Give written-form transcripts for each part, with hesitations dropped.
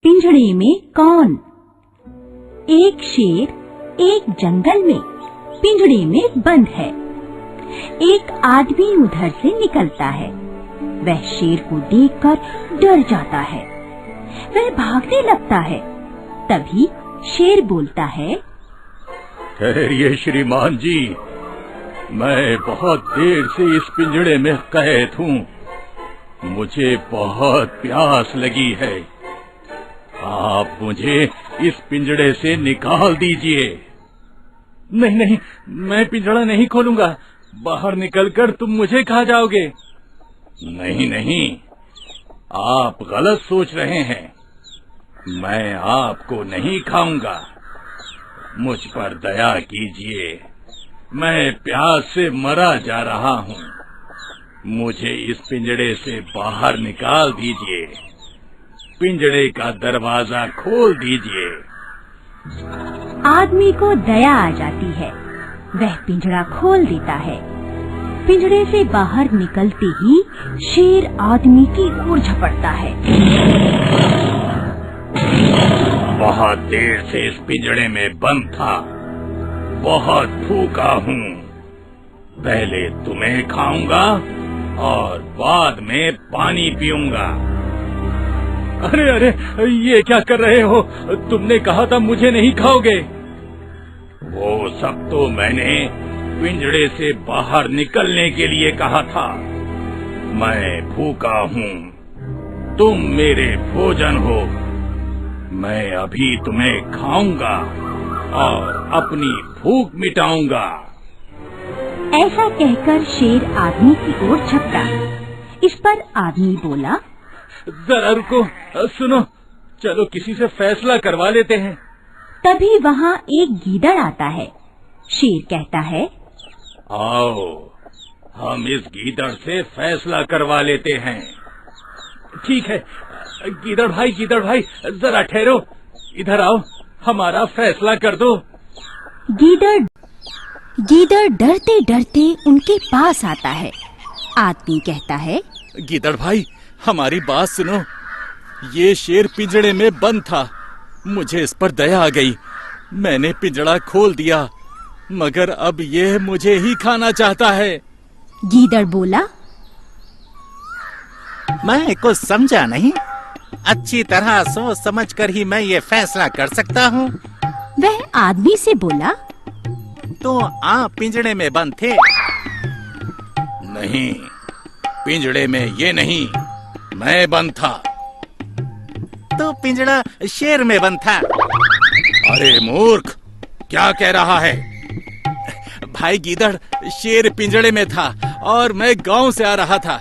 पिंजड़े में कौन। एक शेर एक जंगल में पिंजड़े में बंद है। एक आदमी उधर से निकलता है। वह शेर को देखकर डर जाता है। वह भागने लगता है। तभी शेर बोलता है, ठहरिए श्रीमान जी, मैं बहुत देर से इस पिंजड़े में कैद हूँ। मुझे बहुत प्यास लगी है। आप मुझे इस पिंजड़े से निकाल दीजिए। नहीं नहीं, मैं पिंजड़ा नहीं खोलूंगा। बाहर निकलकर तुम मुझे खा जाओगे। नहीं नहीं, आप गलत सोच रहे हैं। मैं आपको नहीं खाऊंगा। मुझ पर दया कीजिए, मैं प्यास से मरा जा रहा हूँ। मुझे इस पिंजड़े से बाहर निकाल दीजिए। पिंजड़े का दरवाजा खोल दीजिए। आदमी को दया आ जाती है। वह पिंजड़ा खोल देता है। पिंजड़े से बाहर निकलते ही शेर आदमी की ओर झपटता है। बहुत देर से इस पिंजड़े में बंद था। बहुत भूखा हूँ। पहले तुम्हें खाऊंगा और बाद में पानी पीऊंगा। अरे अरे, ये क्या कर रहे हो? तुमने कहा था मुझे नहीं खाओगे। वो सब तो मैंने पिंजड़े से बाहर निकलने के लिए कहा था। मैं भूखा हूँ, तुम मेरे भोजन हो। मैं अभी तुम्हें खाऊंगा और अपनी भूख मिटाऊंगा। ऐसा कहकर शेर आदमी की ओर झपटा। इस पर आदमी बोला, जरा रुको, सुनो, चलो किसी से फैसला करवा लेते हैं। तभी वहाँ एक गीदड़ आता है। शेर कहता है, आओ, हम इस गीदड़ से फैसला करवा लेते हैं। ठीक है, गीदड़ भाई, जरा ठहरो, इधर आओ, हमारा फैसला कर दो। गीदड़ डरते डरते उनके पास आता है। आदमी कहता है, गीदड़ भाई, हमारी बात सुनो। ये शेर पिंजड़े में बंद था। मुझे इस पर दया आ गई। मैंने पिंजड़ा खोल दिया, मगर अब ये मुझे ही खाना चाहता है। गीदड़ बोला, मैं कुछ समझा नहीं। अच्छी तरह सोच समझ कर ही मैं ये फैसला कर सकता हूँ। वह आदमी से बोला, तो आप पिंजड़े में बंद थे? नहीं, पिंजड़े में ये नहीं, मैं बंद था। तो पिंजड़ा शेर में बंद था। अरे मूर्ख, क्या कह रहा है? भाई गीदड़, शेर पिंजड़े में था और मैं गांव से आ रहा था।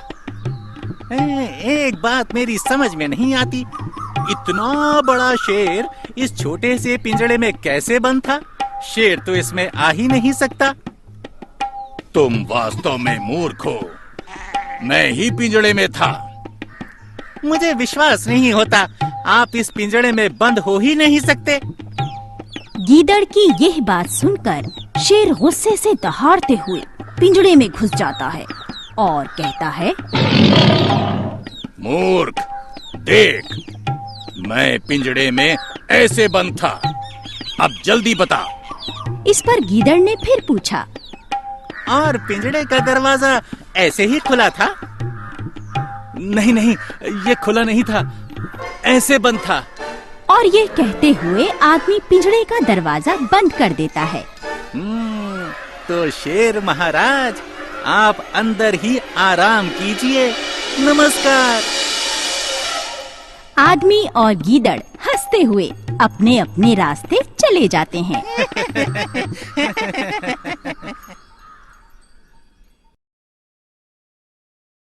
एक बात मेरी समझ में नहीं आती। इतना बड़ा शेर इस छोटे से पिंजड़े में कैसे बंद था? शेर तो इसमें आ ही नहीं सकता। तुम वास्तव में मूर्ख हो। मैं ही पिंजड़े में था। मुझे विश्वास नहीं होता। आप इस पिंजड़े में बंद हो ही नहीं सकते। गीदड़ की यह बात सुनकर शेर गुस्से से दहाड़ते हुए पिंजड़े में घुस जाता है और कहता है, मूर्ख, देख, मैं पिंजड़े में ऐसे बंद था। अब जल्दी बता। इस पर गीदड़ ने फिर पूछा, और पिंजड़े का दरवाजा ऐसे ही खुला था? नहीं नहीं, ये खुला नहीं था, ऐसे बंद था। और ये कहते हुए आदमी पिंजड़े का दरवाजा बंद कर देता है। तो शेर महाराज, आप अंदर ही आराम कीजिए। नमस्कार। आदमी और गीदड़ हंसते हुए अपने अपने रास्ते चले जाते हैं।